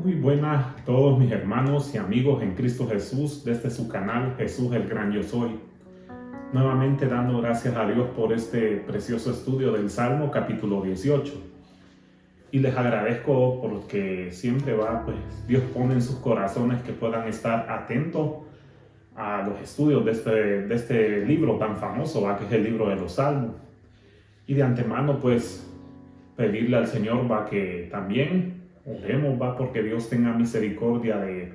Muy buenas a todos mis hermanos y amigos en Cristo Jesús desde su canal Jesús el Gran Yo Soy. Nuevamente dando gracias a Dios por este precioso estudio del Salmo capítulo 18. Y les agradezco porque siempre Dios pone en sus corazones que puedan estar atentos a los estudios de este libro tan famoso, que es el libro de los Salmos. Y de antemano pedirle al Señor que también oremos porque Dios tenga misericordia de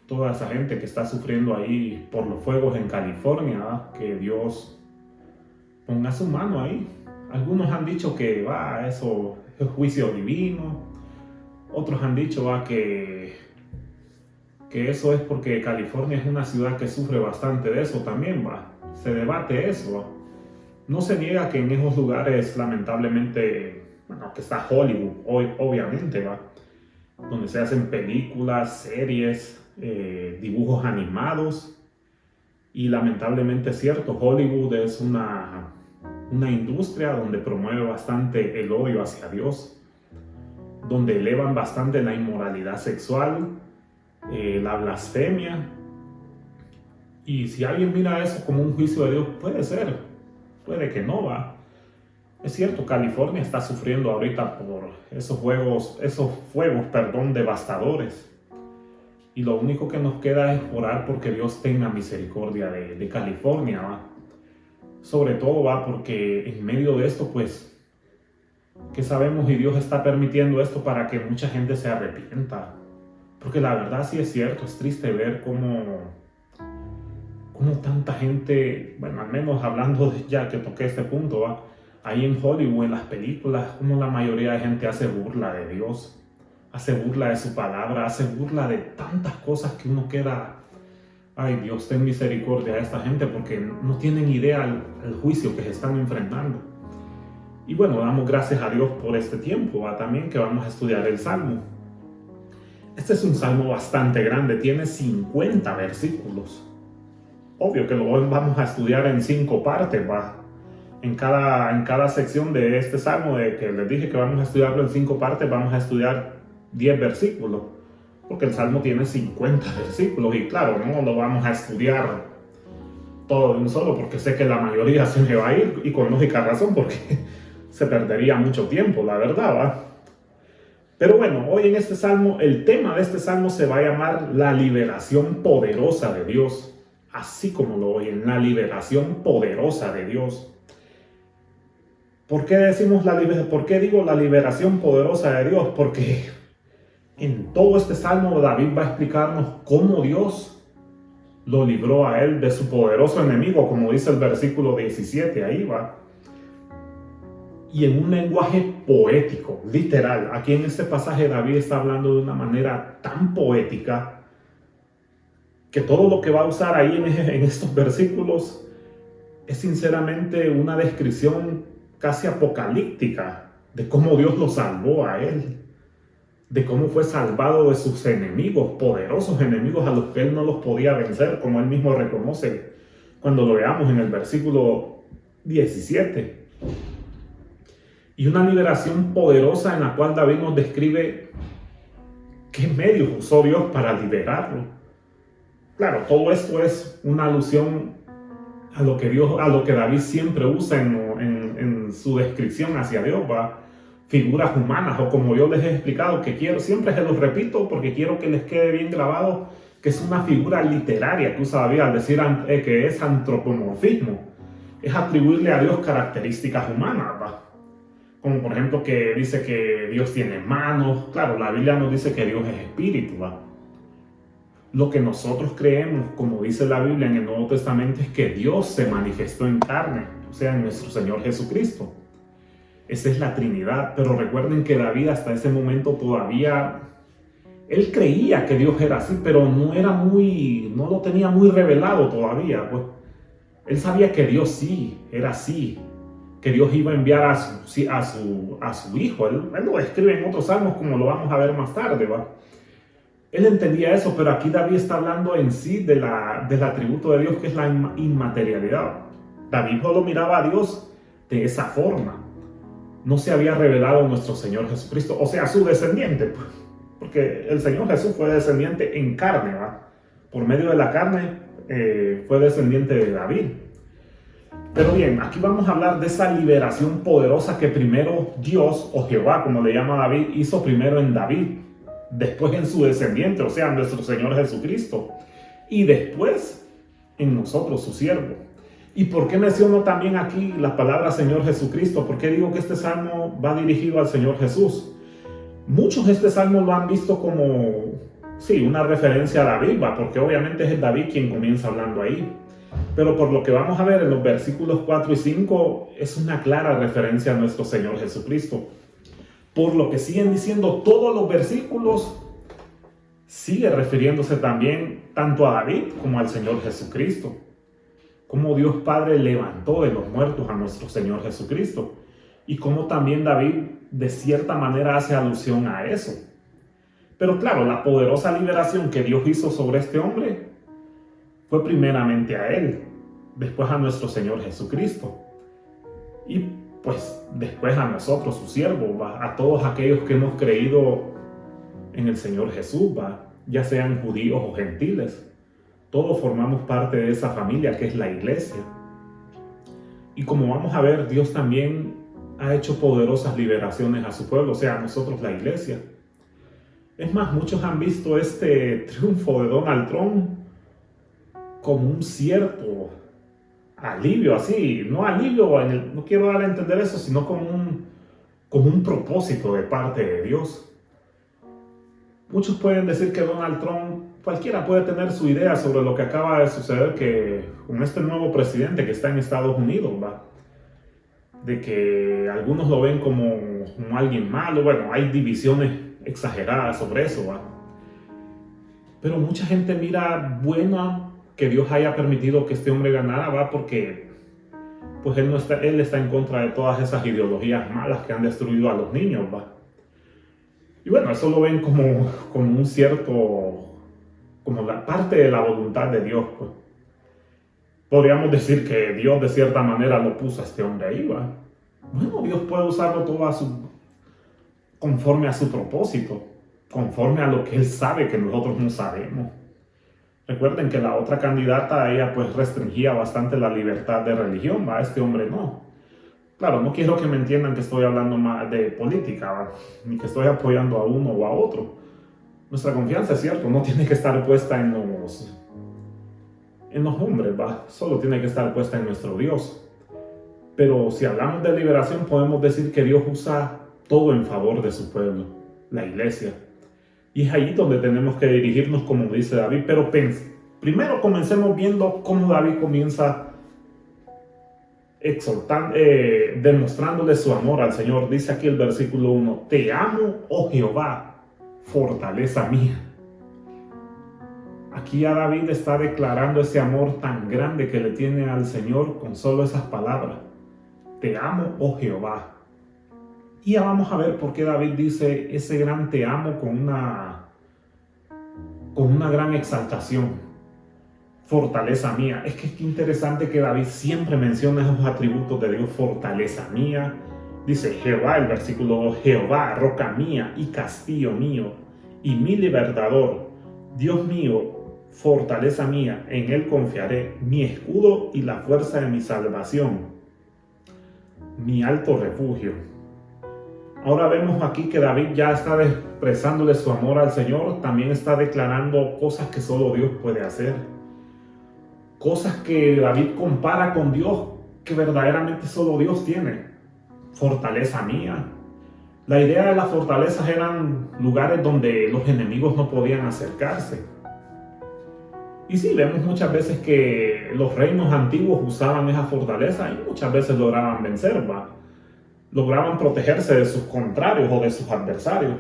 toda esa gente que está sufriendo ahí por los fuegos en California, que Dios ponga su mano ahí. Algunos han dicho que eso es juicio divino, otros han dicho que eso es porque California es una ciudad que sufre bastante de eso también. Se debate eso. No se niega que en esos lugares, lamentablemente, que está Hollywood, obviamente, donde se hacen películas, series, dibujos animados, y lamentablemente es cierto, Hollywood es una industria donde promueve bastante el odio hacia Dios, donde elevan bastante la inmoralidad sexual, la blasfemia, y si alguien mira eso como un juicio de Dios, puede que no. Es cierto, California está sufriendo ahorita por esos fuegos devastadores. Y lo único que nos queda es orar porque Dios tenga misericordia de California. Sobre todo porque en medio de esto, que sabemos y Dios está permitiendo esto para que mucha gente se arrepienta. Porque la verdad sí es cierto, es triste ver cómo tanta gente, al menos hablando ya que toqué este punto, ahí en Hollywood, en las películas, como la mayoría de gente hace burla de Dios, hace burla de su palabra, hace burla de tantas cosas que uno queda, ay Dios, ten misericordia a esta gente porque no tienen idea el juicio que se están enfrentando. Y damos gracias a Dios por este tiempo, también que vamos a estudiar el Salmo. Este es un Salmo bastante grande, tiene 50 versículos. Obvio que lo vamos a estudiar en 5 partes, En cada sección de este Salmo, que les dije que vamos a estudiarlo en 5 partes, vamos a estudiar 10 versículos, porque el Salmo tiene 50 versículos, y claro, no lo vamos a estudiar todo de un solo, porque sé que la mayoría se me va a ir, y con lógica razón, porque se perdería mucho tiempo, la verdad, Pero hoy en este Salmo, el tema de este Salmo se va a llamar la liberación poderosa de Dios. Así como lo oyen, la liberación poderosa de Dios. ¿Por qué digo la liberación poderosa de Dios? Porque en todo este Salmo David va a explicarnos cómo Dios lo libró a él de su poderoso enemigo, como dice el versículo 17, ahí va. Y en un lenguaje poético, literal. Aquí en este pasaje David está hablando de una manera tan poética que todo lo que va a usar ahí en estos versículos es sinceramente una descripción casi apocalíptica de cómo Dios lo salvó a él, de cómo fue salvado de sus enemigos, poderosos enemigos a los que él no los podía vencer, como él mismo reconoce cuando lo veamos en el versículo 17. Y una liberación poderosa en la cual David nos describe qué medios usó Dios para liberarlo. Claro, todo esto es una alusión a lo que David siempre usa en su descripción hacia Dios, figuras humanas, o como yo les he explicado, siempre se los repito porque quiero que les quede bien grabado, que es una figura literaria que usa David al decir que es antropomorfismo, es atribuirle a Dios características humanas, como por ejemplo que dice que Dios tiene manos. Claro, la Biblia nos dice que Dios es espíritu, Lo que nosotros creemos, como dice la Biblia en el Nuevo Testamento, es que Dios se manifestó en carne, o sea, en nuestro Señor Jesucristo. Esa es la Trinidad. Pero recuerden que David hasta ese momento todavía, él creía que Dios era así, pero no lo tenía muy revelado todavía. Él sabía que Dios sí era así, que Dios iba a enviar a su Hijo. Él lo describe en otros salmos, como lo vamos a ver más tarde, Él entendía eso, pero aquí David está hablando en sí del atributo de Dios, que es la inmaterialidad. David solo miraba a Dios de esa forma. No se había revelado nuestro Señor Jesucristo, o sea, su descendiente. porque el Señor Jesús fue descendiente en carne, ¿va? Por medio de la carne fue descendiente de David. Pero bien, aquí vamos a hablar de esa liberación poderosa que primero Dios, o Jehová, como le llama David, hizo primero en David, después en su descendiente, o sea, en nuestro Señor Jesucristo, y después en nosotros, su siervo. ¿Y por qué menciono también aquí la palabra Señor Jesucristo? ¿Por qué digo que este salmo va dirigido al Señor Jesús? Muchos este salmo lo han visto como, sí, una referencia a David, ¿va? Porque obviamente es David quien comienza hablando ahí. Pero por lo que vamos a ver en los versículos 4 y 5, es una clara referencia a nuestro Señor Jesucristo. Por lo que siguen diciendo todos los versículos, sigue refiriéndose también tanto a David como al Señor Jesucristo. Cómo Dios Padre levantó de los muertos a nuestro Señor Jesucristo. Y cómo también David de cierta manera hace alusión a eso. Pero claro, la poderosa liberación que Dios hizo sobre este hombre fue primeramente a él, después a nuestro Señor Jesucristo, y pues después a nosotros, sus siervos, a todos aquellos que hemos creído en el Señor Jesús, ya sean judíos o gentiles. Todos formamos parte de esa familia que es la iglesia. Y como vamos a ver, Dios también ha hecho poderosas liberaciones a su pueblo, o sea, a nosotros, la iglesia. Es más, muchos han visto este triunfo de Donald Trump como un cierto alivio, así, no alivio, no quiero dar a entender eso, sino como un propósito de parte de Dios. Muchos pueden decir que Donald Trump, cualquiera puede tener su idea sobre lo que acaba de suceder que con este nuevo presidente que está en Estados Unidos, de que algunos lo ven como alguien malo. Bueno, hay divisiones exageradas sobre eso, pero mucha gente mira buena que Dios haya permitido que este hombre ganara, porque pues él está en contra de todas esas ideologías malas que han destruido a los niños, y bueno, eso lo ven como un cierto, como la parte de la voluntad de Dios, pues. Podríamos decir que Dios de cierta manera lo puso a este hombre ahí, Bueno, Dios puede usarlo todo conforme a su propósito, conforme a lo que Él sabe que nosotros no sabemos. Recuerden que la otra candidata, ella pues restringía bastante la libertad de religión, este hombre no. Claro, no quiero que me entiendan que estoy hablando más de política, ni que estoy apoyando a uno o a otro. Nuestra confianza, es cierto, no tiene que estar puesta en los hombres, solo tiene que estar puesta en nuestro Dios. Pero si hablamos de liberación, podemos decir que Dios usa todo en favor de su pueblo, la iglesia. Y es ahí donde tenemos que dirigirnos, como dice David. Pero primero comencemos viendo cómo David comienza exhortando, demostrándole su amor al Señor. Dice aquí el versículo 1: Te amo, oh Jehová, fortaleza mía. Aquí ya David está declarando ese amor tan grande que le tiene al Señor con solo esas palabras. Te amo, oh Jehová. Y ya vamos a ver por qué David dice ese gran te amo con una gran exaltación. Fortaleza mía. Es que es interesante que David siempre menciona esos atributos de Dios. Fortaleza mía. Dice Jehová, el versículo 2, Jehová, roca mía y castillo mío y mi libertador. Dios mío, fortaleza mía, en él confiaré, mi escudo y la fuerza de mi salvación, mi alto refugio. Ahora vemos aquí que David ya está expresándole su amor al Señor, también está declarando cosas que solo Dios puede hacer. Cosas que David compara con Dios, que verdaderamente solo Dios tiene. Fortaleza mía. La idea de las fortalezas eran lugares donde los enemigos no podían acercarse. Y sí, vemos muchas veces que los reinos antiguos usaban esa fortaleza y muchas veces lograban vencer, lograban protegerse de sus contrarios o de sus adversarios.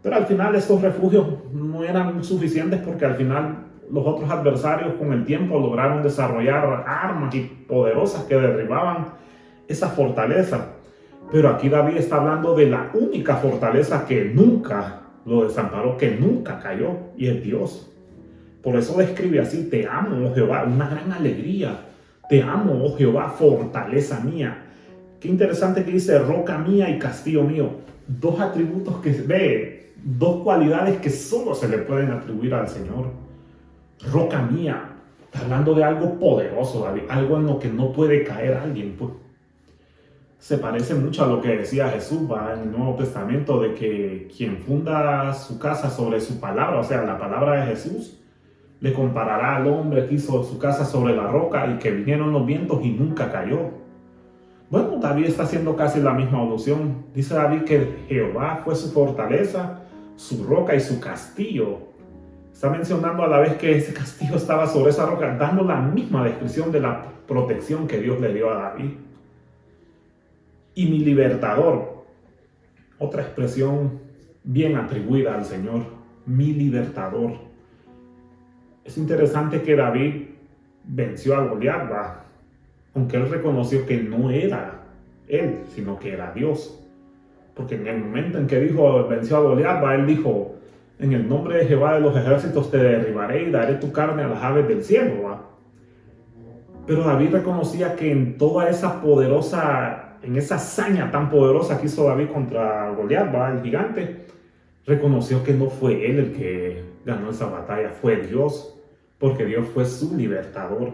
Pero al final estos refugios no eran suficientes, porque al final los otros adversarios con el tiempo lograron desarrollar armas poderosas que derribaban esa fortaleza. Pero aquí David está hablando de la única fortaleza que nunca lo desamparó, que nunca cayó, y es Dios. Por eso describe así: te amo, oh Jehová, una gran alegría. Te amo, oh Jehová, fortaleza mía. Qué interesante que dice roca mía y castillo mío. Dos atributos que ve, dos cualidades que solo se le pueden atribuir al Señor. Roca mía, está hablando de algo poderoso, David, algo en lo que no puede caer alguien. Pues se parece mucho a lo que decía Jesús, ¿va? En el Nuevo Testamento, de que quien funda su casa sobre su palabra, o sea, la palabra de Jesús, le comparará al hombre que hizo su casa sobre la roca y que vinieron los vientos y nunca cayó. Bueno, David está haciendo casi la misma alusión. Dice David que Jehová fue su fortaleza, su roca y su castillo. Está mencionando a la vez que ese castillo estaba sobre esa roca, dando la misma descripción de la protección que Dios le dio a David. Y mi libertador, otra expresión bien atribuida al Señor, mi libertador. Es interesante que David venció a Goliat, aunque él reconoció que no era él, sino que era Dios. Porque en el momento en que venció a Goliat, él dijo, en el nombre de Jehová de los ejércitos te derribaré y daré tu carne a las aves del cielo. Pero David reconocía que en toda esa poderosa, en esa hazaña tan poderosa que hizo David contra Goliat, el gigante, reconoció que no fue él el que ganó esa batalla, fue Dios, porque Dios fue su libertador.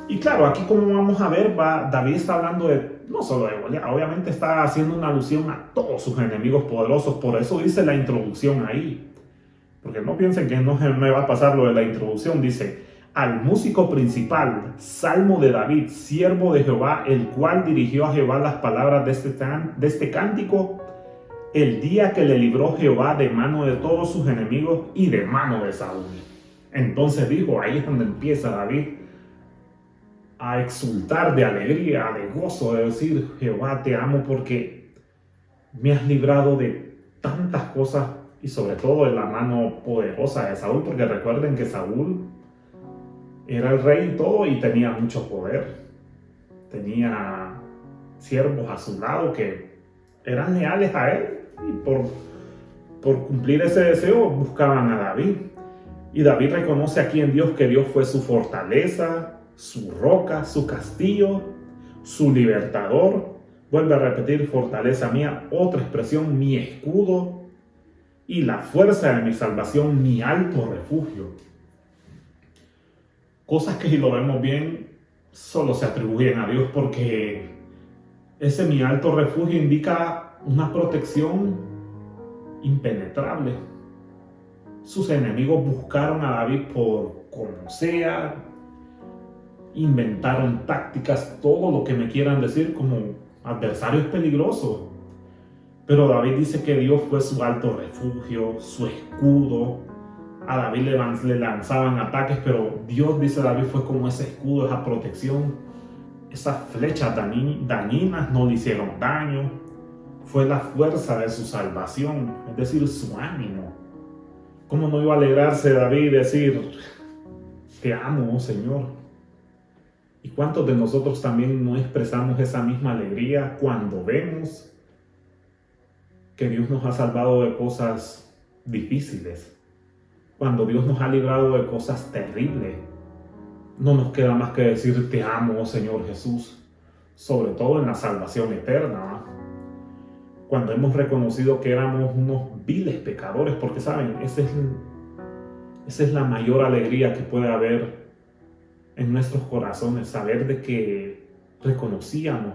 Y claro, aquí como vamos a ver, David está hablando no solo de Goliat, obviamente está haciendo una alusión a todos sus enemigos poderosos, por eso dice la introducción ahí. Porque no piensen que no me va a pasar lo de la introducción, dice, al músico principal, salmo de David, siervo de Jehová, el cual dirigió a Jehová las palabras de este cántico, el día que le libró Jehová de mano de todos sus enemigos y de mano de Saúl. Entonces dijo, ahí es donde empieza David a exultar de alegría, de gozo, de decir, Jehová, te amo porque me has librado de tantas cosas y sobre todo de la mano poderosa de Saúl, porque recuerden que Saúl era el rey y todo y tenía mucho poder. Tenía siervos a su lado que eran leales a él y por cumplir ese deseo buscaban a David. Y David reconoce aquí en Dios que Dios fue su fortaleza, su roca, su castillo, su libertador. Vuelve a repetir, fortaleza mía, otra expresión, mi escudo y la fuerza de mi salvación, mi alto refugio. Cosas que si lo vemos bien, solo se atribuyen a Dios porque ese mi alto refugio indica una protección impenetrable. Sus enemigos buscaron a David por como sea, inventaron tácticas, todo lo que me quieran decir como adversarios peligrosos. Pero David dice que Dios fue su alto refugio, su escudo. A David le lanzaban ataques, pero Dios, dice David, fue como ese escudo, esa protección. Esas flechas dañinas no le hicieron daño. Fue la fuerza de su salvación, es decir, su ánimo. ¿Cómo no iba a alegrarse David y decir, te amo, oh Señor? ¿Y cuántos de nosotros también no expresamos esa misma alegría cuando vemos que Dios nos ha salvado de cosas difíciles? Cuando Dios nos ha librado de cosas terribles, no nos queda más que decir, te amo, oh Señor Jesús, sobre todo en la salvación eterna. Cuando hemos reconocido que éramos unos viles pecadores, porque saben, esa es la mayor alegría que puede haber en nuestros corazones, saber de que reconocimos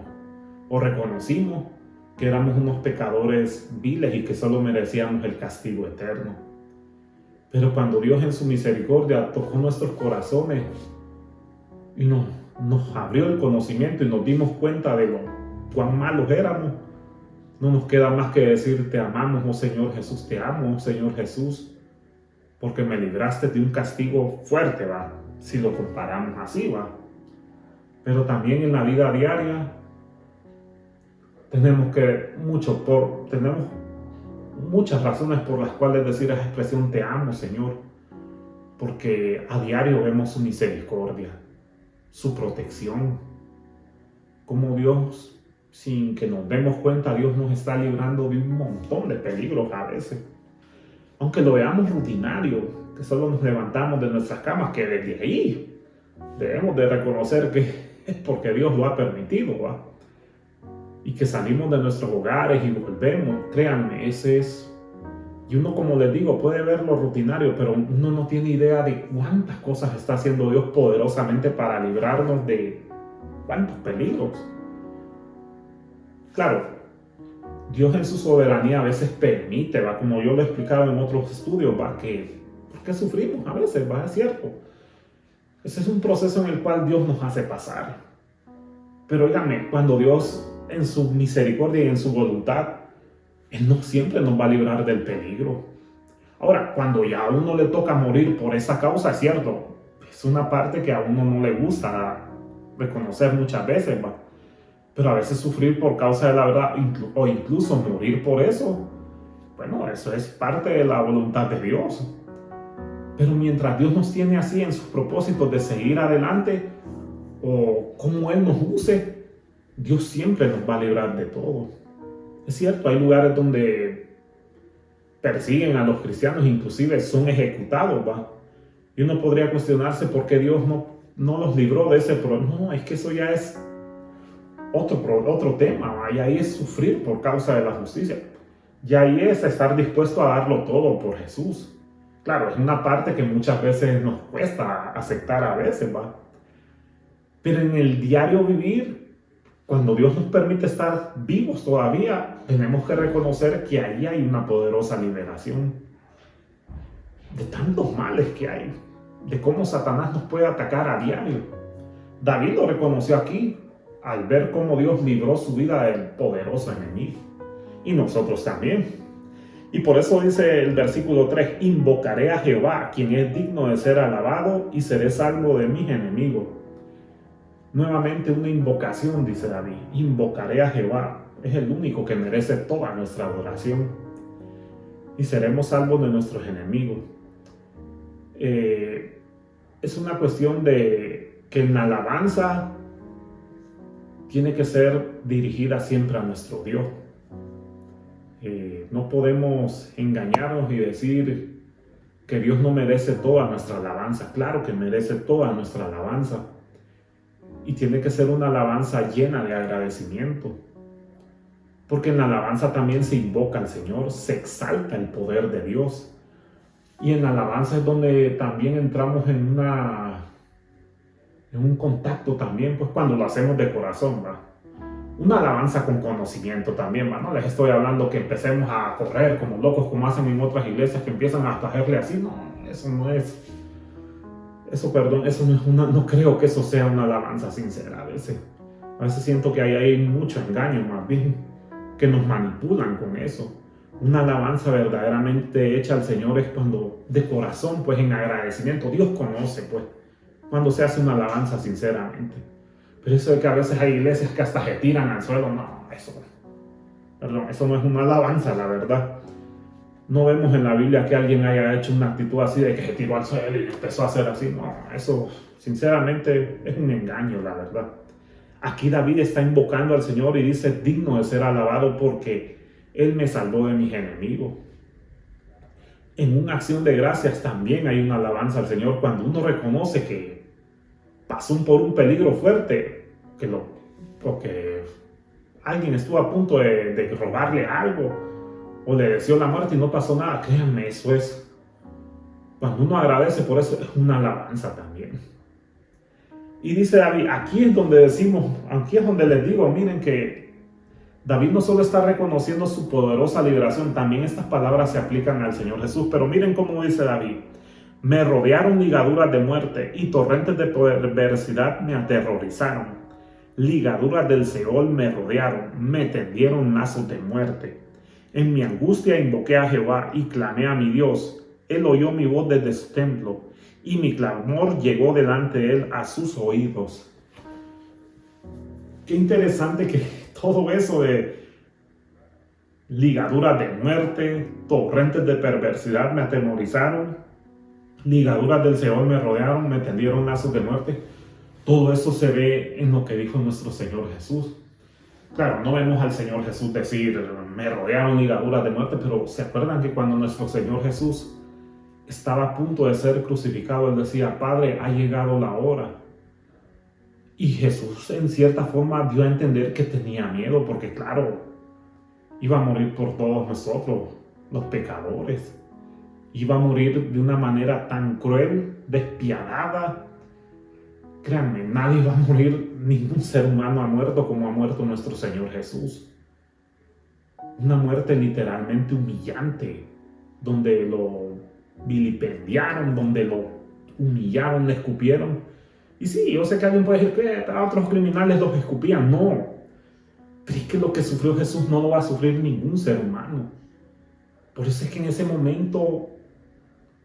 que éramos unos pecadores viles y que solo merecíamos el castigo eterno. Pero cuando Dios en su misericordia tocó nuestros corazones y nos abrió el conocimiento y nos dimos cuenta de cuán malos éramos, no nos queda más que decir, te amamos, oh Señor Jesús, te amo, oh Señor Jesús, porque me libraste de un castigo fuerte, si lo comparamos así, Pero también en la vida diaria tenemos muchas razones por las cuales decir esa expresión, te amo, Señor, porque a diario vemos su misericordia, su protección, como Dios, sin que nos demos cuenta, Dios nos está librando de un montón de peligros a veces. Aunque lo veamos rutinario, que solo nos levantamos de nuestras camas, que desde ahí debemos de reconocer que es porque Dios lo ha permitido, y que salimos de nuestros hogares y volvemos, créanme, ese es... Y uno, como les digo, puede ver lo rutinario, pero uno no tiene idea de cuántas cosas está haciendo Dios poderosamente para librarnos de cuántos peligros. Claro, Dios en su soberanía a veces permite, ¿va? Como yo lo he explicado en otros estudios, ¿va? ¿Por qué sufrimos a veces? ¿Va? Es cierto. Ese es un proceso en el cual Dios nos hace pasar. Pero óigame, cuando Dios en su misericordia y en su voluntad, Él no siempre nos va a librar del peligro. Ahora, cuando ya a uno le toca morir por esa causa, es cierto, es una parte que a uno no le gusta reconocer muchas veces, ¿va? Pero a veces sufrir por causa de la verdad o incluso morir por eso, bueno, eso es parte de la voluntad de Dios. Pero mientras Dios nos tiene así en sus propósitos de seguir adelante o como Él nos use, Dios siempre nos va a librar de todo. Es cierto, hay lugares donde persiguen a los cristianos, inclusive son ejecutados, ¿va? Y uno podría cuestionarse por qué Dios no los libró de ese problema. No, es que eso ya es otro tema, ¿va? Y ahí es sufrir por causa de la justicia. Y ahí es estar dispuesto a darlo todo por Jesús. Claro, es una parte que muchas veces nos cuesta aceptar a veces, ¿va? Pero en el diario vivir, cuando Dios nos permite estar vivos todavía, tenemos que reconocer que ahí hay una poderosa liberación de tantos males que hay, de cómo Satanás nos puede atacar a diario. David lo reconoció aquí al ver cómo Dios libró su vida del poderoso enemigo. Y nosotros también. Y por eso dice el versículo 3, invocaré a Jehová, quien es digno de ser alabado, y seré salvo de mis enemigos. Nuevamente una invocación, dice David, invocaré a Jehová, es el único que merece toda nuestra adoración, y seremos salvos de nuestros enemigos. Es una cuestión de que en la alabanza tiene que ser dirigida siempre a nuestro Dios. No podemos engañarnos y decir que Dios no merece toda nuestra alabanza. Claro que merece toda nuestra alabanza. Y tiene que ser una alabanza llena de agradecimiento. Porque en la alabanza también se invoca al Señor, se exalta el poder de Dios. Y en la alabanza es donde también entramos en un contacto también, pues cuando lo hacemos de corazón, ¿va? Una alabanza con conocimiento también, ¿va? No les estoy hablando que empecemos a correr como locos, como hacen en otras iglesias, que empiezan a hacerle así. No, eso no es... Eso, perdón, eso no es no creo que eso sea una alabanza sincera a veces. A veces siento que ahí hay mucho engaño, más bien, que nos manipulan con eso. Una alabanza verdaderamente hecha al Señor es cuando de corazón, pues en agradecimiento. Dios conoce, pues, cuando se hace una alabanza sinceramente. Pero eso de que a veces hay iglesias que hasta se tiran al suelo, no, eso no es una alabanza, la verdad. No vemos en la Biblia que alguien haya hecho una actitud así de que se tiró al suelo y empezó a hacer así. No, eso sinceramente es un engaño, la verdad. Aquí David está invocando al Señor y dice, digno de ser alabado porque Él me salvó de mis enemigos. En una acción de gracias también hay una alabanza al Señor cuando uno reconoce que pasó por un peligro fuerte, porque alguien estuvo a punto de robarle algo o le deseó la muerte y no pasó nada. Créanme, eso es, cuando uno agradece por eso, es una alabanza también. Y dice David, aquí es donde les digo, miren que David no solo está reconociendo su poderosa liberación, también estas palabras se aplican al Señor Jesús. Pero miren cómo dice David, me rodearon ligaduras de muerte y torrentes de perversidad me aterrorizaron. Ligaduras del Seol me rodearon, me tendieron lazos de muerte. En mi angustia invoqué a Jehová y clamé a mi Dios. Él oyó mi voz desde su templo y mi clamor llegó delante de él a sus oídos. Qué interesante que todo eso de ligaduras de muerte, torrentes de perversidad me atemorizaron, ligaduras del Seol me rodearon, me tendieron lazos de muerte. Todo eso se ve en lo que dijo nuestro Señor Jesús. Claro, no vemos al Señor Jesús decir, me rodearon ligaduras de muerte, pero ¿se acuerdan que cuando nuestro Señor Jesús estaba a punto de ser crucificado, Él decía, Padre, ha llegado la hora? Y Jesús en cierta forma dio a entender que tenía miedo, porque claro, iba a morir por todos nosotros, los pecadores. Iba a morir de una manera tan cruel, despiadada. Créanme, nadie va a morir, ningún ser humano ha muerto como ha muerto nuestro Señor Jesús. Una muerte literalmente humillante, donde lo vilipendiaron, donde lo humillaron, le escupieron. Y sí, yo sé que alguien puede decir que a otros criminales los escupían. No, pero es que lo que sufrió Jesús no lo va a sufrir ningún ser humano. Por eso es que en ese momento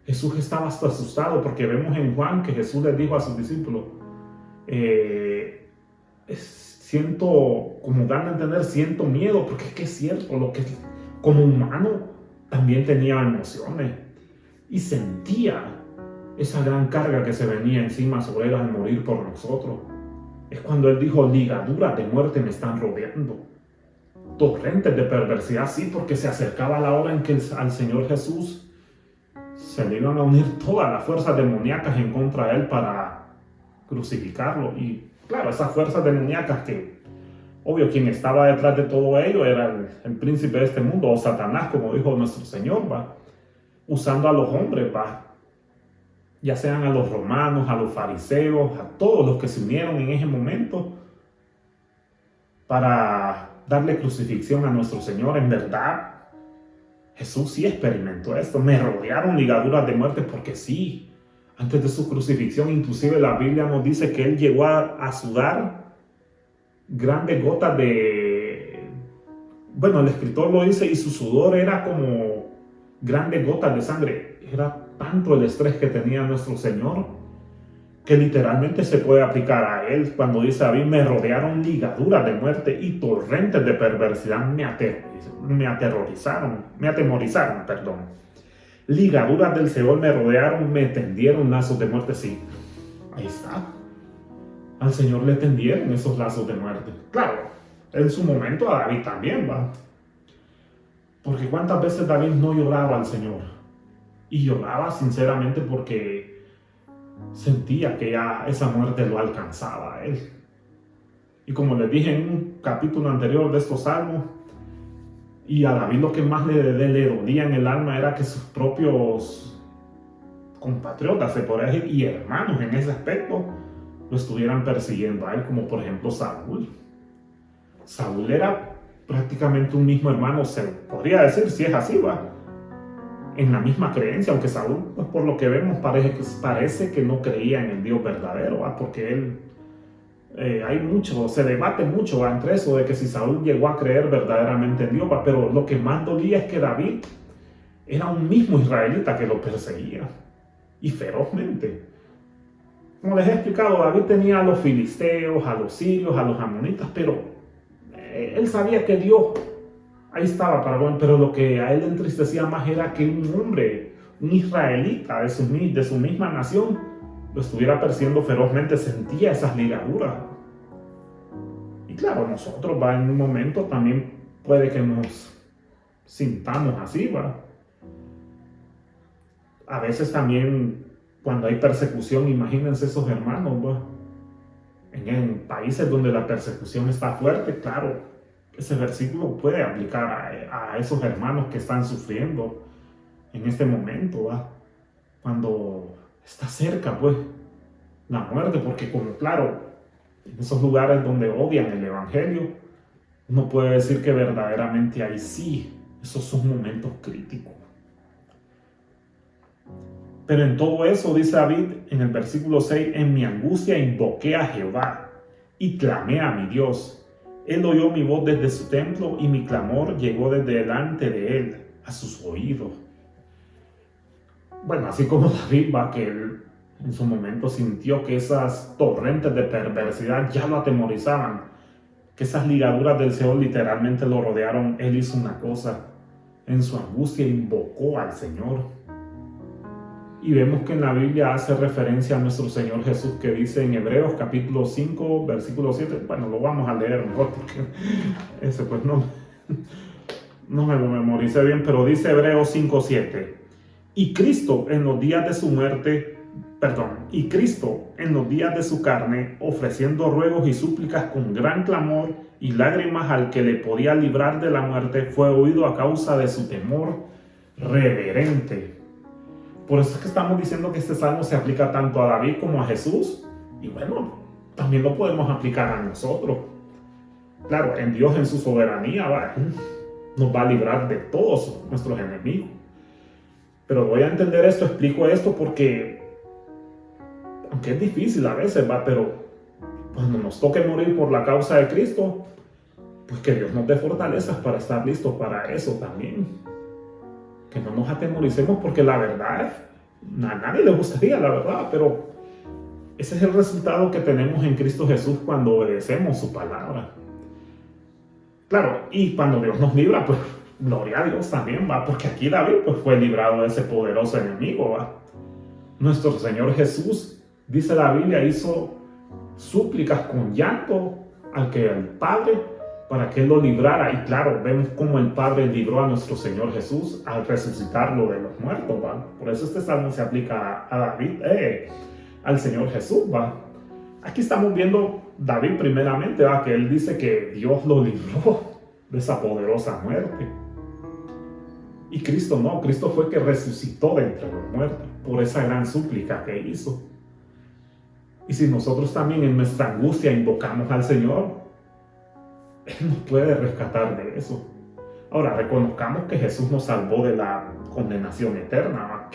Jesús estaba hasta asustado, porque vemos en Juan que Jesús les dijo a sus discípulos, siento, como dan a entender, siento miedo, porque es que es cierto, lo que como humano también tenía emociones y sentía esa gran carga que se venía encima sobre él al morir por nosotros. Es cuando él dijo, ligaduras de muerte me están rodeando, torrentes de perversidad, sí, porque se acercaba la hora en que al Señor Jesús se le iban a unir todas las fuerzas demoníacas en contra de él para crucificarlo. Y claro, esas fuerzas demoníacas que, obvio, quien estaba detrás de todo ello era el príncipe de este mundo, o Satanás, como dijo nuestro Señor, va, usando a los hombres, va, ya sean a los romanos, a los fariseos, a todos los que se unieron en ese momento para darle crucifixión a nuestro Señor. En verdad, Jesús sí experimentó esto. Me rodearon ligaduras de muerte, porque sí, antes de su crucifixión, inclusive la Biblia nos dice que él llegó a sudar grandes gotas de... Bueno, el escritor lo dice, y su sudor era como grandes gotas de sangre. Era tanto el estrés que tenía nuestro Señor, que literalmente se puede aplicar a él cuando dice David, me rodearon ligaduras de muerte y torrentes de perversidad me atemorizaron, perdón. Ligaduras del Seol me rodearon, me tendieron lazos de muerte. Sí, ahí está. Al Señor le tendieron esos lazos de muerte. Claro, en su momento a David también, va. Porque cuántas veces David no lloraba al Señor. Y lloraba sinceramente porque sentía que ya esa muerte lo alcanzaba a él. Y como les dije en un capítulo anterior de estos salmos, y a David lo que más le dolía en el alma era que sus propios compatriotas, se podría decir, y hermanos en ese aspecto, lo estuvieran persiguiendo a él, como por ejemplo Saúl. Saúl era prácticamente un mismo hermano, se podría decir, si es así, va, en la misma creencia, aunque Saúl, pues por lo que vemos, parece que no creía en el Dios verdadero, ¿va? Porque él, hay mucho, se debate mucho, ¿va? Entre eso de que si Saúl llegó a creer verdaderamente en Dios, ¿va? Pero lo que más dolía es que David era un mismo israelita que lo perseguía, y ferozmente. Como les he explicado, David tenía a los filisteos, a los sirios, a los amonitas, pero él sabía que Dios ahí estaba para él, pero lo que a él le entristecía más era que un hombre, un israelita de su misma nación, lo estuviera persiguiendo ferozmente. Sentía esas ligaduras. Y claro, nosotros, va, en un momento también puede que nos sintamos así, va. A veces también cuando hay persecución, imagínense esos hermanos, va. En países donde la persecución está fuerte, claro, ese versículo puede aplicar a esos hermanos que están sufriendo en este momento, ¿va? Cuando está cerca, pues, la muerte, porque como, claro, en esos lugares donde odian el evangelio, uno puede decir que verdaderamente ahí sí, esos son momentos críticos. Pero en todo eso, dice David en el versículo 6, en mi angustia invoqué a Jehová y clamé a mi Dios. Él oyó mi voz desde su templo y mi clamor llegó desde delante de él a sus oídos. Bueno, así como David, va, que él en su momento sintió que esas torrentes de perversidad ya lo atemorizaban, que esas ligaduras del Seol literalmente lo rodearon. Él hizo una cosa, en su angustia invocó al Señor. Y vemos que en la Biblia hace referencia a nuestro Señor Jesús, que dice en Hebreos capítulo 5, versículo 7. Bueno, lo vamos a leer mejor porque ese pues no me lo memoricé bien, pero dice Hebreos 5, 7. Y Cristo en los días de su muerte Y Cristo, en los días de su carne, ofreciendo ruegos y súplicas con gran clamor y lágrimas al que le podía librar de la muerte, fue oído a causa de su temor reverente. Por eso es que estamos diciendo que este salmo se aplica tanto a David como a Jesús. Y bueno, también lo podemos aplicar a nosotros. Claro, en Dios, en su soberanía, nos va a librar de todos nuestros enemigos. Pero voy a entender esto, explico esto porque, aunque es difícil a veces, pero cuando nos toque morir por la causa de Cristo, pues que Dios nos dé fortalezas para estar listos para eso también. Que no nos atemoricemos, porque la verdad, a nadie le gustaría, la verdad, pero ese es el resultado que tenemos en Cristo Jesús cuando obedecemos su palabra. Claro, y cuando Dios nos libra, pues gloria a Dios también, porque aquí David pues fue librado de ese poderoso enemigo, Nuestro Señor Jesús, dice la Biblia, hizo súplicas con llanto al Padre para que Él lo librara. Y claro, vemos cómo el Padre libró a nuestro Señor Jesús al resucitarlo de los muertos, Por eso este salmo se aplica a David, al Señor Jesús, Aquí estamos viendo David primeramente, que él dice que Dios lo libró de esa poderosa muerte. Y Cristo no, Cristo fue que resucitó de entre los muertos por esa gran súplica que hizo. Y si nosotros también en nuestra angustia invocamos al Señor, Él nos puede rescatar de eso. Ahora, reconozcamos que Jesús nos salvó de la condenación eterna.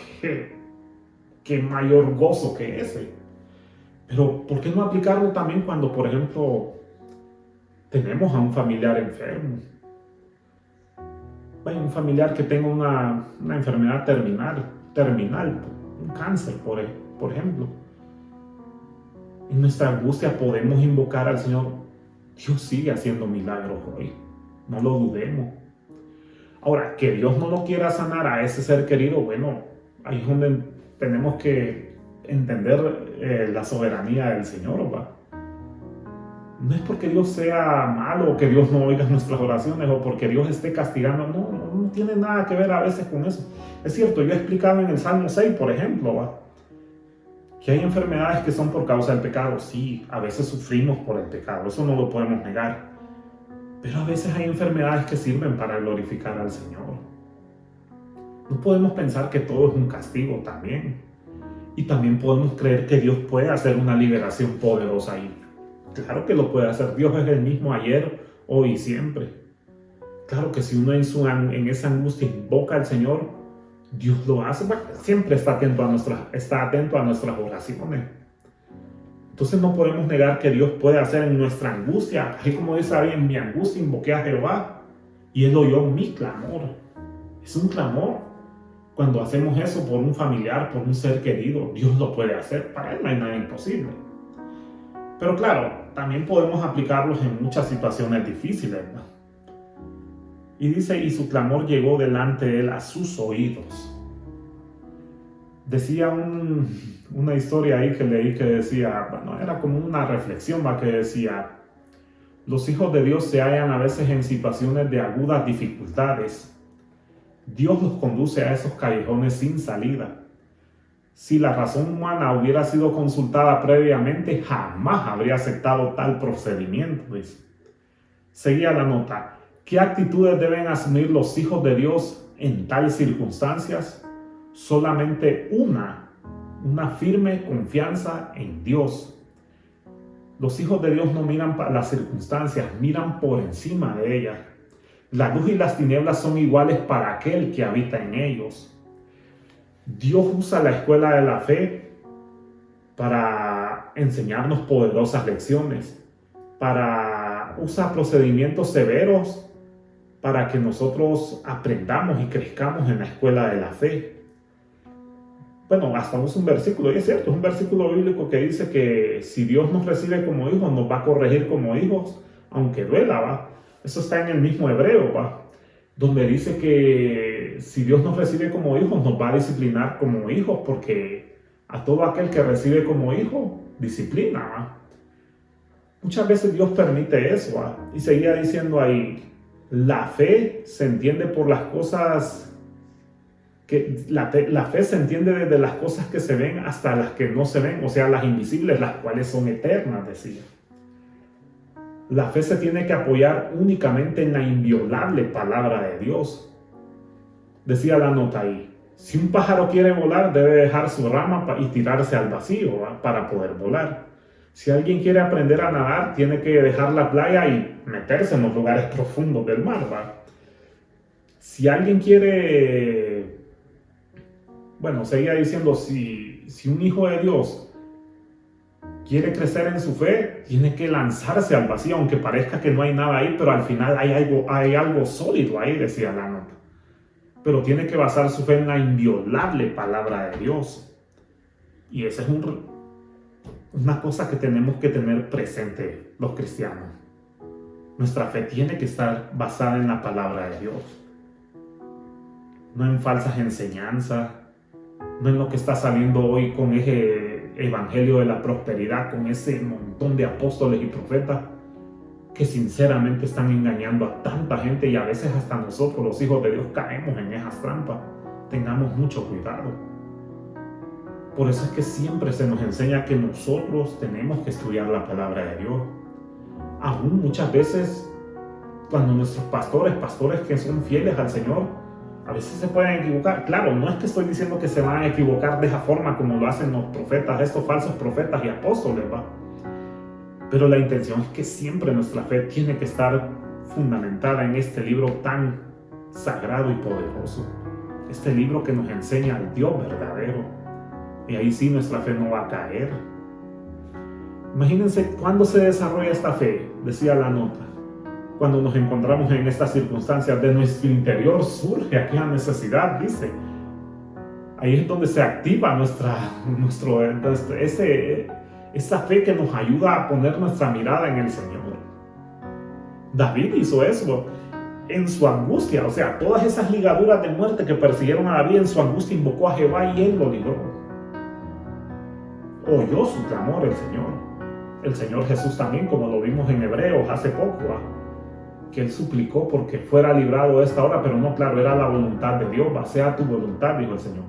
¿Qué mayor gozo que ese? Pero ¿por qué no aplicarlo también cuando, por ejemplo, tenemos a un familiar enfermo? Un familiar que tenga una enfermedad terminal, un cáncer, por ejemplo. En nuestra angustia podemos invocar al Señor. Dios sigue haciendo milagros hoy, no lo dudemos. Ahora, que Dios no lo quiera sanar a ese ser querido, ahí es donde tenemos que entender la soberanía del Señor, No es porque Dios sea malo o que Dios no oiga nuestras oraciones o porque Dios esté castigando, no tiene nada que ver a veces con eso. Es cierto, yo he explicado en el Salmo 6, por ejemplo, que hay enfermedades que son por causa del pecado. Sí, a veces sufrimos por el pecado, eso no lo podemos negar. Pero a veces hay enfermedades que sirven para glorificar al Señor. No podemos pensar que todo es un castigo también. Y también podemos creer que Dios puede hacer una liberación poderosa ahí. Claro que lo puede hacer. Dios es el mismo ayer, hoy y siempre. Claro que si uno en esa angustia invoca al Señor, Dios lo hace. Siempre está atento a nuestras oraciones. Entonces no podemos negar que Dios puede hacer en nuestra angustia. Así como dice ahí, en mi angustia invoqué a Jehová y Él oyó mi clamor. Es un clamor. Cuando hacemos eso por un familiar, por un ser querido, Dios lo puede hacer. Para Él no hay nada imposible. Pero claro, también podemos aplicarlos en muchas situaciones difíciles, Y dice, y su clamor llegó delante de Él a sus oídos. Decía una historia ahí que leí que decía, era como una reflexión, que decía, los hijos de Dios se hallan a veces en situaciones de agudas dificultades. Dios los conduce a esos callejones sin salida. Si la razón humana hubiera sido consultada previamente, jamás habría aceptado tal procedimiento. Seguía la nota. ¿Qué actitudes deben asumir los hijos de Dios en tales circunstancias? Solamente una firme confianza en Dios. Los hijos de Dios no miran para las circunstancias, miran por encima de ellas. La luz y las tinieblas son iguales para aquel que habita en ellos. Dios usa la escuela de la fe para enseñarnos poderosas lecciones, usa procedimientos severos para que nosotros aprendamos y crezcamos en la escuela de la fe. Hasta usa un versículo, y es cierto, es un versículo bíblico que dice que si Dios nos recibe como hijos, nos va a corregir como hijos, aunque duela, Eso está en el mismo Hebreo, donde dice que si Dios nos recibe como hijos, nos va a disciplinar como hijos, porque a todo aquel que recibe como hijo, disciplina, Muchas veces Dios permite eso, Y seguía diciendo ahí, la fe se entiende por las cosas que la fe se entiende desde las cosas que se ven hasta las que no se ven, o sea, las invisibles, las cuales son eternas, decía. La fe se tiene que apoyar únicamente en la inviolable palabra de Dios. Decía la nota ahí, si un pájaro quiere volar, debe dejar su rama y tirarse al vacío, ¿va?, para poder volar. Si alguien quiere aprender a nadar, tiene que dejar la playa y meterse en los lugares profundos del mar, ¿va? Si alguien quiere, bueno, seguía diciendo, si un hijo de Dios quiere crecer en su fe, tiene que lanzarse al vacío, aunque parezca que no hay nada ahí, pero al final hay algo sólido ahí, decía la nota. Pero tiene que basar su fe en la inviolable palabra de Dios. Y esa es una cosa que tenemos que tener presente los cristianos. Nuestra fe tiene que estar basada en la palabra de Dios, no en falsas enseñanzas, no en lo que está saliendo hoy con ese evangelio de la prosperidad, con ese montón de apóstoles y profetas que sinceramente están engañando a tanta gente, y a veces hasta nosotros, los hijos de Dios, caemos en esas trampas. Tengamos mucho cuidado. Por eso es que siempre se nos enseña que nosotros tenemos que estudiar la palabra de Dios. Aún muchas veces, cuando nuestros pastores que son fieles al Señor, a veces se pueden equivocar. Claro, no es que estoy diciendo que se van a equivocar de esa forma como lo hacen los profetas, estos falsos profetas y apóstoles, ¿va? Pero la intención es que siempre nuestra fe tiene que estar fundamentada en este libro tan sagrado y poderoso. Este libro que nos enseña al Dios verdadero. Y ahí sí nuestra fe no va a caer. Imagínense cuándo se desarrolla esta fe, decía la nota. Cuando nos encontramos en estas circunstancias, de nuestro interior surge aquella necesidad, dice. Ahí es donde se activa esa fe que nos ayuda a poner nuestra mirada en el Señor. David hizo eso en su angustia, o sea, todas esas ligaduras de muerte que persiguieron a David, en su angustia invocó a Jehová y él lo libró. Oyó su clamor el Señor. El Señor Jesús también, como lo vimos en Hebreos hace poco, que él suplicó porque fuera librado de esta hora, pero no, claro, era la voluntad de Dios, sea tu voluntad, dijo el Señor.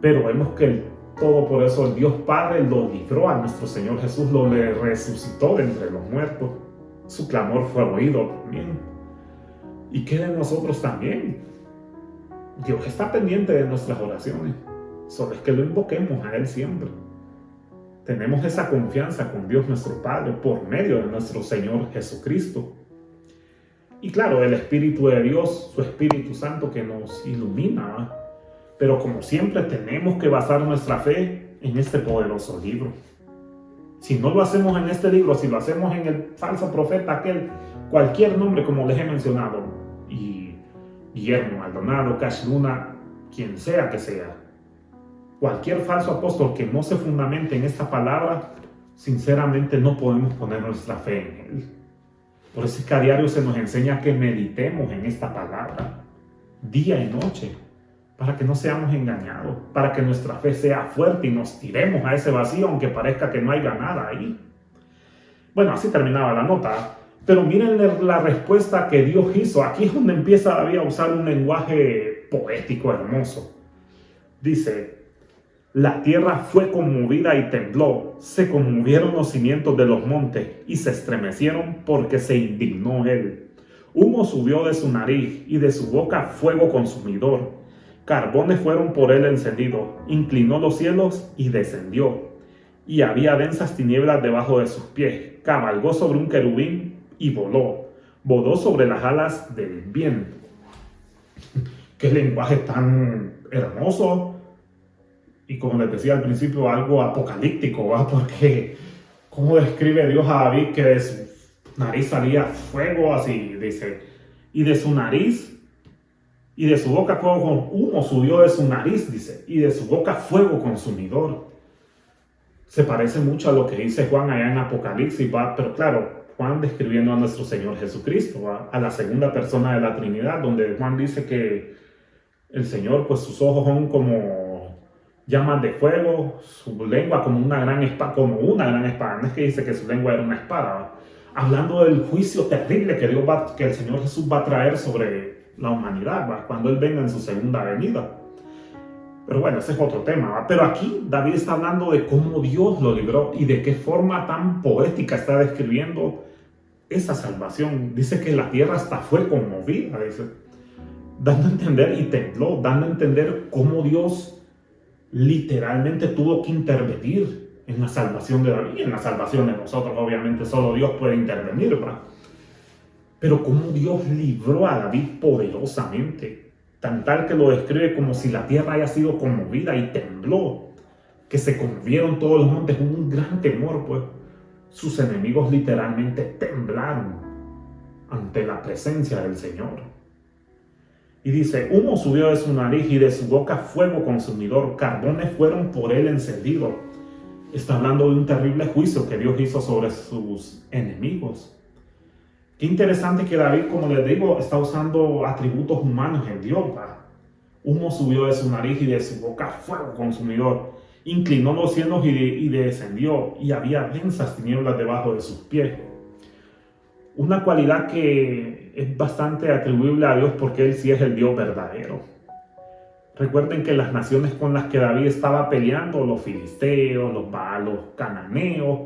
Pero vemos que todo por eso el Dios Padre lo libró a nuestro Señor Jesús, lo le resucitó de entre los muertos. Su clamor fue oído también. ¿Y qué de nosotros también? Dios está pendiente de nuestras oraciones, solo es que lo invoquemos a Él siempre. Tenemos esa confianza con Dios nuestro Padre por medio de nuestro Señor Jesucristo. Y claro, el Espíritu de Dios, su Espíritu Santo que nos ilumina, ¿va? Pero como siempre tenemos que basar nuestra fe en este poderoso libro. Si no lo hacemos en este libro, si lo hacemos en el falso profeta aquel, cualquier nombre como les he mencionado, y Guillermo Maldonado, Cash Luna, quien sea que sea, cualquier falso apóstol que no se fundamente en esta palabra, sinceramente no podemos poner nuestra fe en él. Por eso es que a diario se nos enseña que meditemos en esta palabra, día y noche, para que no seamos engañados, para que nuestra fe sea fuerte y nos tiremos a ese vacío, aunque parezca que no haya nada ahí. Bueno, así terminaba la nota, pero miren la respuesta que Dios hizo. Aquí es donde empieza David a usar un lenguaje poético hermoso. Dice: la tierra fue conmovida y tembló, se conmovieron los cimientos de los montes y se estremecieron porque se indignó él. Humo subió de su nariz y de su boca fuego consumidor. Carbones fueron por él encendidos, inclinó los cielos y descendió. Y había densas tinieblas debajo de sus pies. Cabalgó sobre un querubín y voló sobre las alas del viento. Qué lenguaje tan hermoso. Y como les decía al principio, algo apocalíptico, ¿va? Porque cómo describe Dios a David que de su nariz salía fuego, así dice, y de su nariz y de su boca fuego con humo subió de su nariz, dice, y de su boca fuego consumidor. Se parece mucho a lo que dice Juan allá en Apocalipsis, ¿va? Pero claro, Juan describiendo a nuestro Señor Jesucristo, ¿va? A la segunda persona de la Trinidad, donde Juan dice que el Señor, pues sus ojos son como llamas de fuego, su lengua como una gran espada, no es que dice que su lengua era una espada, ¿va? Hablando del juicio terrible que el Señor Jesús va a traer sobre la humanidad, ¿va? Cuando Él venga en su segunda venida. Pero bueno, ese es otro tema, ¿va? Pero aquí David está hablando de cómo Dios lo libró y de qué forma tan poética está describiendo esa salvación. Dice que la tierra hasta fue conmovida, dice, dando a entender y tembló, dando a entender cómo Dios literalmente tuvo que intervenir en la salvación de David y en la salvación de nosotros. Obviamente solo Dios puede intervenir, ¿verdad? Pero cómo Dios libró a David poderosamente, tan tal que lo describe como si la tierra haya sido conmovida y tembló, que se conmovieron todos los montes, hubo un gran temor, pues sus enemigos literalmente temblaron ante la presencia del Señor. Y dice, humo subió de su nariz y de su boca fuego consumidor, carbones fueron por él encendidos. Está hablando de un terrible juicio que Dios hizo sobre sus enemigos. Qué interesante que David, como les digo, está usando atributos humanos en Dios. Humo subió de su nariz y de su boca fuego consumidor. Inclinó los cielos y descendió, y había densas tinieblas debajo de sus pies. Una cualidad que es bastante atribuible a Dios porque Él sí es el Dios verdadero. Recuerden que las naciones con las que David estaba peleando, los filisteos, los cananeos,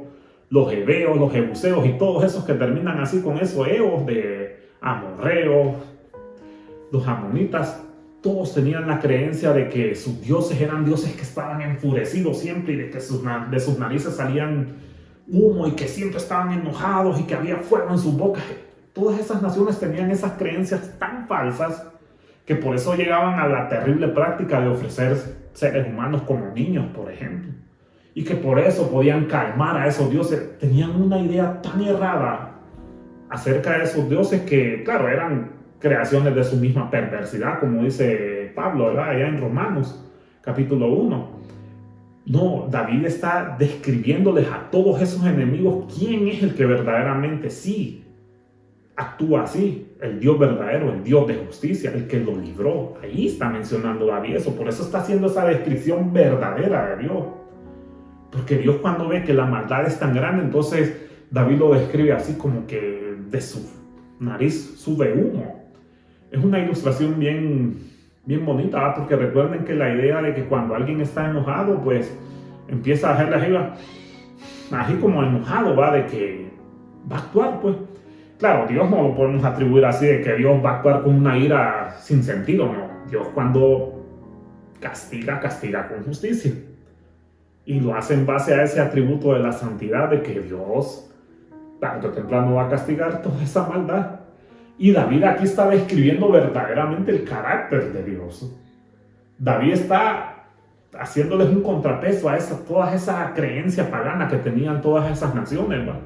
los heveos, los jebuseos y todos esos que terminan así con esos eos de amorreos, los amonitas, todos tenían la creencia de que sus dioses eran dioses que estaban enfurecidos siempre y de que de sus narices salían humo y que siempre estaban enojados y que había fuego en sus bocas. Todas esas naciones tenían esas creencias tan falsas que por eso llegaban a la terrible práctica de ofrecer seres humanos como niños, por ejemplo. Y que por eso podían calmar a esos dioses. Tenían una idea tan errada acerca de esos dioses que, claro, eran creaciones de su misma perversidad, como dice Pablo, ¿verdad? Allá en Romanos, capítulo 1. No, David está describiéndoles a todos esos enemigos quién es el que verdaderamente sí actúa así, el Dios verdadero, el Dios de justicia, el que lo libró. Ahí está mencionando David eso, por eso está haciendo esa descripción verdadera de Dios. Porque Dios, cuando ve que la maldad es tan grande, entonces David lo describe así como que de su nariz sube humo. Es una ilustración bien bonita, ¿verdad? Porque recuerden que la idea de que cuando alguien está enojado, pues empieza a hacer la jiba, así como enojado, ¿va? De que va a actuar, pues. Claro, Dios no lo podemos atribuir así de que Dios va a actuar con una ira sin sentido, no. Dios, cuando castiga, castiga con justicia. Y lo hace en base a ese atributo de la santidad, de que Dios tarde o temprano va a castigar toda esa maldad. Y David aquí está describiendo verdaderamente el carácter de Dios. David está haciéndoles un contrapeso a toda esa creencia pagana que tenían todas esas naciones, ¿va?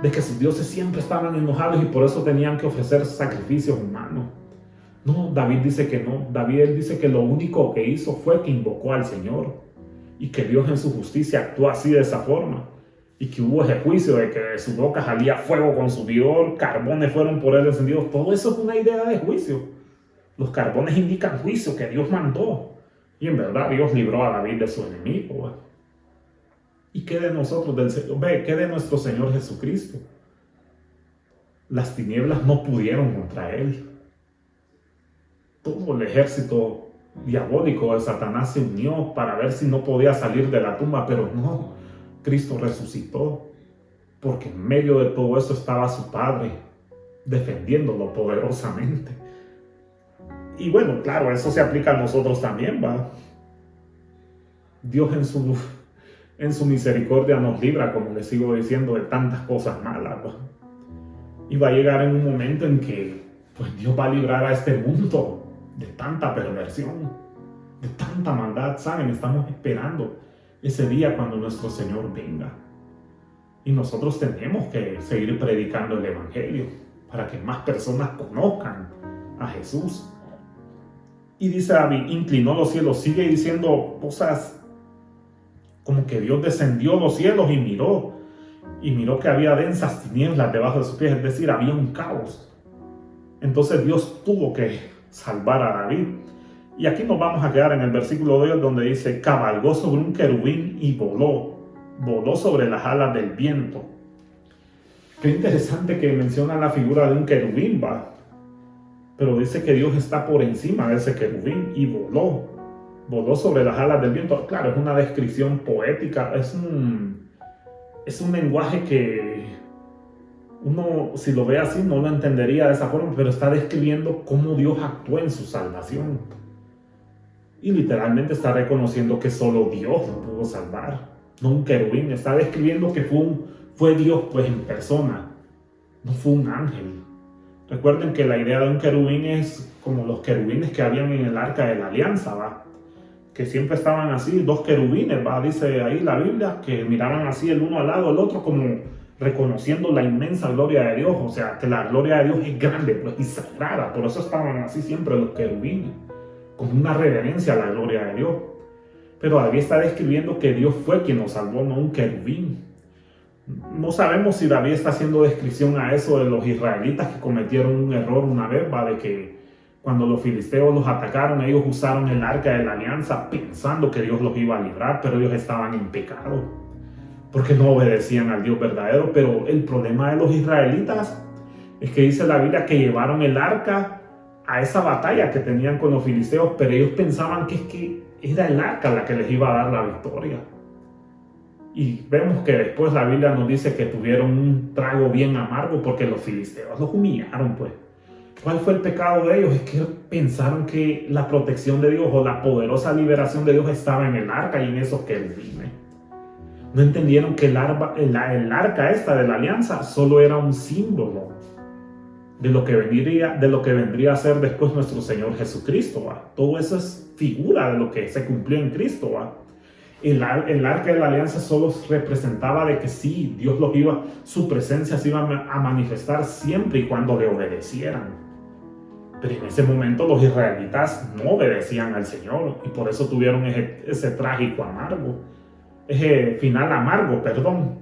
De que sus dioses siempre estaban enojados y por eso tenían que ofrecer sacrificios humanos. No, David dice que no. David dice que lo único que hizo fue que invocó al Señor y que Dios en su justicia actuó así, de esa forma, y que hubo ese juicio de que de su boca salía fuego consumidor, carbones fueron por él encendidos. Todo eso es una idea de juicio. Los carbones indican juicio que Dios mandó, y en verdad Dios libró a David de su enemigo. ¿Y qué de nosotros, qué de nuestro Señor Jesucristo? Las tinieblas no pudieron contra él. Todo el ejército diabólico de Satanás se unió para ver si no podía salir de la tumba, pero no, Cristo resucitó, porque en medio de todo eso estaba su Padre, defendiéndolo poderosamente. Y bueno, claro, eso se aplica a nosotros también, ¿va? Dios en su misericordia nos libra, como les sigo diciendo, de tantas cosas malas, ¿va? Y va a llegar en un momento en que pues Dios va a librar a este mundo de tanta perversión, de tanta maldad, ¿saben? Estamos esperando ese día cuando nuestro Señor venga. Y nosotros tenemos que seguir predicando el Evangelio para que más personas conozcan a Jesús. Y dice David, inclinó los cielos, sigue diciendo cosas como que Dios descendió los cielos y miró que había densas tinieblas debajo de sus pies, es decir, había un caos. Entonces Dios tuvo que salvar a David. Y aquí nos vamos a quedar en el versículo 2 donde dice, cabalgó sobre un querubín y voló sobre las alas del viento. Qué interesante que menciona la figura de un querubín, ¿va? Pero dice que Dios está por encima de ese querubín y voló. voló sobre las alas del viento. Claro, es una descripción poética, es un lenguaje que uno, si lo ve así, no lo entendería de esa forma, pero está describiendo cómo Dios actuó en su salvación. Y literalmente está reconociendo que solo Dios lo pudo salvar, no un querubín. Está describiendo que fue Dios pues en persona, no fue un ángel. Recuerden que la idea de un querubín es como los querubines que habían en el arca de la alianza, ¿va? Que siempre estaban así, dos querubines, ¿va? Dice ahí la Biblia, que miraban así el uno al lado del otro como reconociendo la inmensa gloria de Dios. O sea, que la gloria de Dios es grande pues, y sagrada. Por eso estaban así siempre los querubines, con una reverencia a la gloria de Dios. Pero David está describiendo que Dios fue quien nos salvó, no un querubín. No sabemos si David está haciendo descripción a eso de los israelitas que cometieron un error una vez, ¿va? De que cuando los filisteos los atacaron, ellos usaron el arca de la alianza pensando que Dios los iba a librar, pero ellos estaban en pecado, porque no obedecían al Dios verdadero. Pero el problema de los israelitas es que dice la Biblia que llevaron el arca a esa batalla que tenían con los filisteos, pero ellos pensaban que era el arca la que les iba a dar la victoria. Y vemos que después la Biblia nos dice que tuvieron un trago bien amargo porque los filisteos los humillaron, pues. ¿Cuál fue el pecado de ellos? Es que pensaron que la protección de Dios o la poderosa liberación de Dios estaba en el arca y en esos querubines. No entendieron que el arca esta de la alianza solo era un símbolo de lo que vendría a ser después nuestro Señor Jesucristo, ¿va? Todo eso es figura de lo que se cumplió en Cristo, ¿va? El arca de la alianza solo representaba de que sí, Dios su presencia se iba a manifestar siempre y cuando le obedecieran. Pero en ese momento los israelitas no obedecían al Señor y por eso tuvieron ese trágico amargo, ese final amargo, perdón,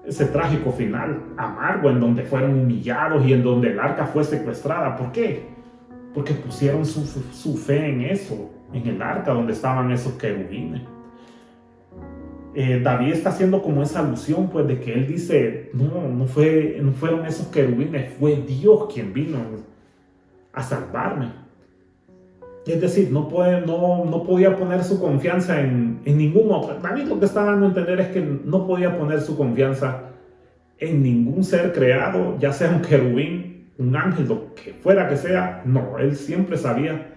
ese trágico final amargo en donde fueron humillados y en donde el arca fue secuestrada. ¿Por qué? Porque pusieron su fe en eso, en el arca donde estaban esos querubines. David está haciendo como esa alusión, pues, de que él dice, no fueron esos querubines, fue Dios quien vino a salvarme. Es decir, no podía poner su confianza en ningún otro. David lo que está dando a entender es que no podía poner su confianza en ningún ser creado, ya sea un querubín, un ángel, lo que fuera que sea. No, él siempre sabía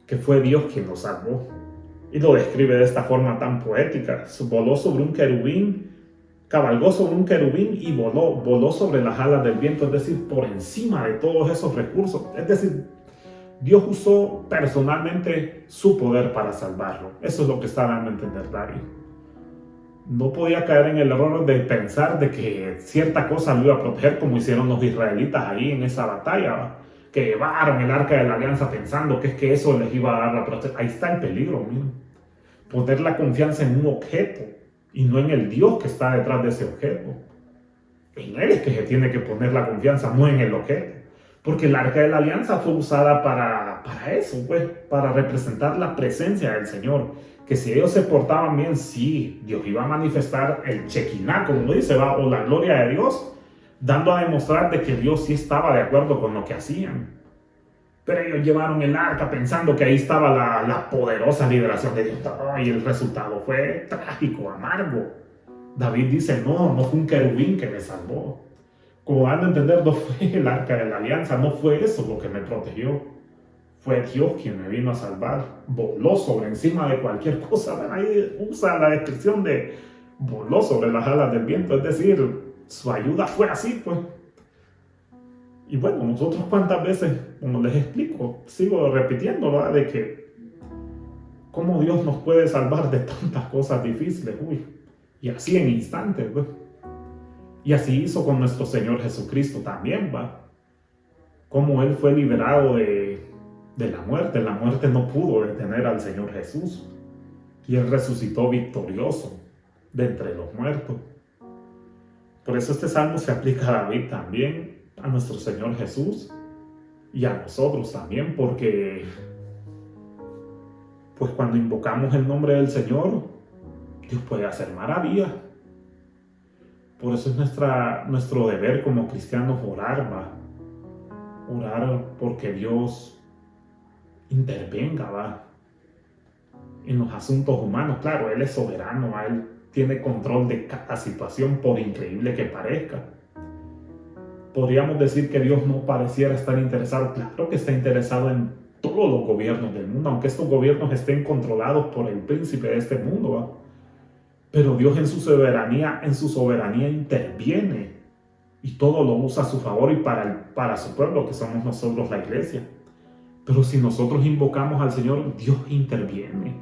que fue Dios quien lo salvó. Y lo describe de esta forma tan poética. Voló sobre un querubín, cabalgó sobre un querubín y voló sobre las alas del viento, es decir, por encima de todos esos recursos. Es decir, Dios usó personalmente su poder para salvarlo. Eso es lo que está dando a entender David. No podía caer en el error de pensar de que cierta cosa lo iba a proteger, como hicieron los israelitas ahí en esa batalla, que llevaron el arca de la alianza pensando que eso les iba a dar la protección. Ahí está el peligro, miren. Poner la confianza en un objeto y no en el Dios que está detrás de ese objeto. En Él es que se tiene que poner la confianza, no en el objeto. Porque el arca de la alianza fue usada para eso, pues, para representar la presencia del Señor. Que si ellos se portaban bien, sí, Dios iba a manifestar el Shekinah, como lo dice, o la gloria de Dios, dando a demostrar de que Dios sí estaba de acuerdo con lo que hacían. Pero ellos llevaron el arca pensando que ahí estaba la poderosa liberación de Dios. Y el resultado fue trágico, amargo. David dice, no fue un querubín que me salvó. Como van a entender, no fue el arca de la alianza, no fue eso lo que me protegió. Fue Dios quien me vino a salvar. Voló sobre encima de cualquier cosa. Bueno, ahí usa la descripción de voló sobre las alas del viento. Es decir, su ayuda fue así, pues. Y bueno, nosotros cuántas veces, como les explico, sigo repitiendo, ¿verdad? De que cómo Dios nos puede salvar de tantas cosas difíciles, y así en instantes, ¿verdad? Y así hizo con nuestro Señor Jesucristo también, ¿va? Cómo Él fue liberado de la muerte no pudo detener al Señor Jesús, y Él resucitó victorioso de entre los muertos. Por eso este salmo se aplica a David también, a nuestro Señor Jesús y a nosotros también, porque pues cuando invocamos el nombre del Señor, Dios puede hacer maravillas. Por eso es nuestro deber como cristianos orar, ¿va? Orar porque Dios intervenga, ¿va? en los asuntos humanos. Claro, Él es soberano, Él tiene control de cada situación, por increíble que parezca. Podríamos decir que Dios no pareciera estar interesado. Claro que está interesado en todos los gobiernos del mundo, aunque estos gobiernos estén controlados por el príncipe de este mundo, ¿va? Pero Dios en su soberanía interviene y todo lo usa a su favor y para su pueblo, que somos nosotros, la iglesia. Pero si nosotros invocamos al Señor, Dios interviene.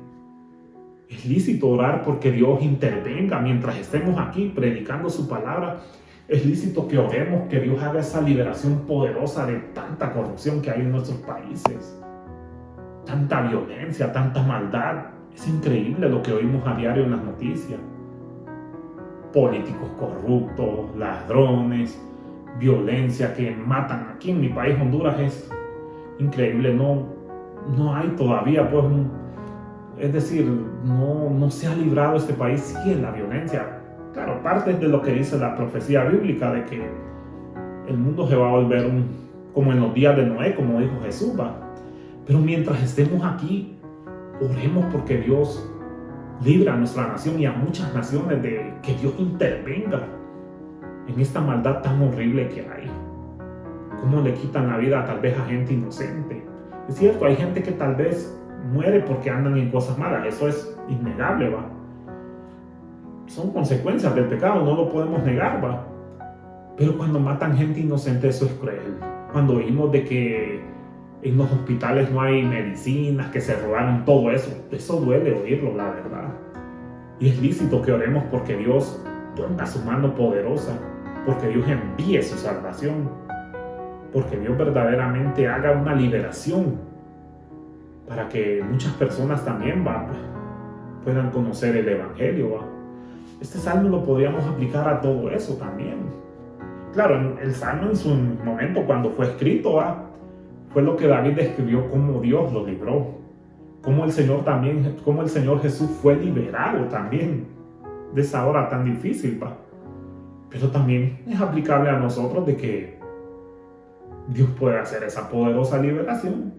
Es lícito orar porque Dios intervenga mientras estemos aquí predicando su palabra. Es lícito que oremos que Dios haga esa liberación poderosa de tanta corrupción que hay en nuestros países. Tanta violencia, tanta maldad. Es increíble lo que oímos a diario en las noticias. Políticos corruptos, ladrones, violencia que matan. Aquí en mi país, Honduras, es increíble. No hay todavía, pues, es decir, no se ha librado este país, sigue la violencia. Claro, parte de lo que dice la profecía bíblica de que el mundo se va a volver como en los días de Noé, como dijo Jesús, ¿va? Pero mientras estemos aquí, oremos porque Dios libra a nuestra nación y a muchas naciones de que Dios intervenga en esta maldad tan horrible que hay. Cómo le quitan la vida tal vez a gente inocente. Es cierto, hay gente que tal vez muere porque andan en cosas malas, eso es innegable, ¿va? Son consecuencias del pecado, no lo podemos negar, ¿va? Pero cuando matan gente inocente, eso es cruel. Cuando oímos de que en los hospitales no hay medicinas, que se robaron todo eso duele oírlo, la verdad. Y es lícito que oremos porque Dios ponga su mano poderosa, porque Dios envíe su salvación, porque Dios verdaderamente haga una liberación para que muchas personas también puedan conocer el Evangelio, ¿va? Este salmo lo podríamos aplicar a todo eso también. Claro, el salmo en su momento cuando fue escrito, fue lo que David describió como Dios lo libró, como el Señor Jesús fue liberado también de esa hora tan difícil, ¿va? Pero también es aplicable a nosotros de que Dios puede hacer esa poderosa liberación.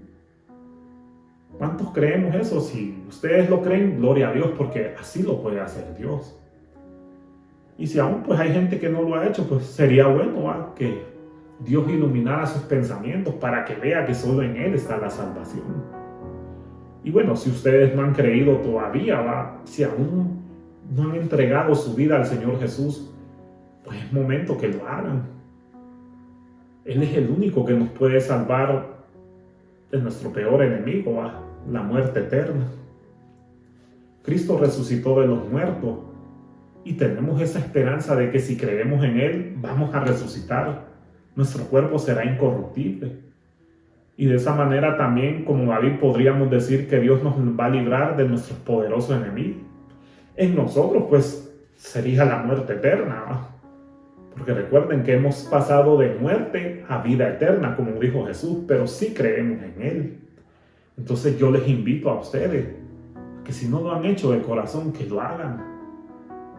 ¿Cuántos creemos eso? Si ustedes lo creen, gloria a Dios, porque así lo puede hacer Dios. Y si aún pues hay gente que no lo ha hecho, pues sería bueno, ¿va? Que Dios iluminara sus pensamientos para que vea que solo en Él está la salvación. Y bueno, si ustedes no han creído todavía, ¿va? Si aún no han entregado su vida al Señor Jesús, pues es momento que lo hagan. Él es el único que nos puede salvar de nuestro peor enemigo, ¿va? La muerte eterna. Cristo resucitó de los muertos y tenemos esa esperanza de que si creemos en Él, vamos a resucitar. Nuestro cuerpo será incorruptible. Y de esa manera también, como David, podríamos decir que Dios nos va a librar de nuestros poderosos enemigos. En nosotros, pues, sería la muerte eterna, ¿va? Porque recuerden que hemos pasado de muerte a vida eterna, como dijo Jesús, pero sí creemos en Él. Entonces yo les invito a ustedes, que si no lo han hecho de corazón, que lo hagan.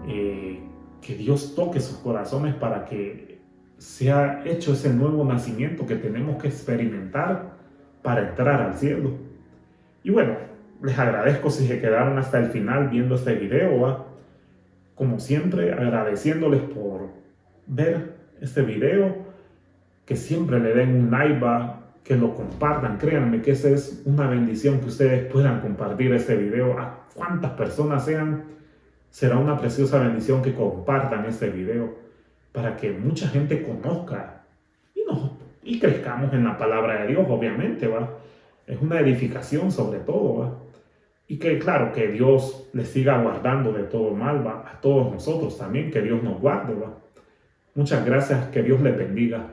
Que Dios toque sus corazones para que sea hecho ese nuevo nacimiento que tenemos que experimentar para entrar al cielo. Y bueno, les agradezco si se quedaron hasta el final viendo este video, ¿va? Como siempre, agradeciéndoles por ver este video, que siempre le den un like, ¿va? Que lo compartan. Créanme que esa es una bendición, que ustedes puedan compartir este video a cuantas personas sean. Será una preciosa bendición que compartan este video para que mucha gente conozca y crezcamos en la palabra de Dios, obviamente, ¿va? Es una edificación sobre todo, ¿va? Y que claro, que Dios les siga guardando de todo mal, ¿va? A todos nosotros también, que Dios nos guarde, ¿va? Muchas gracias, que Dios les bendiga.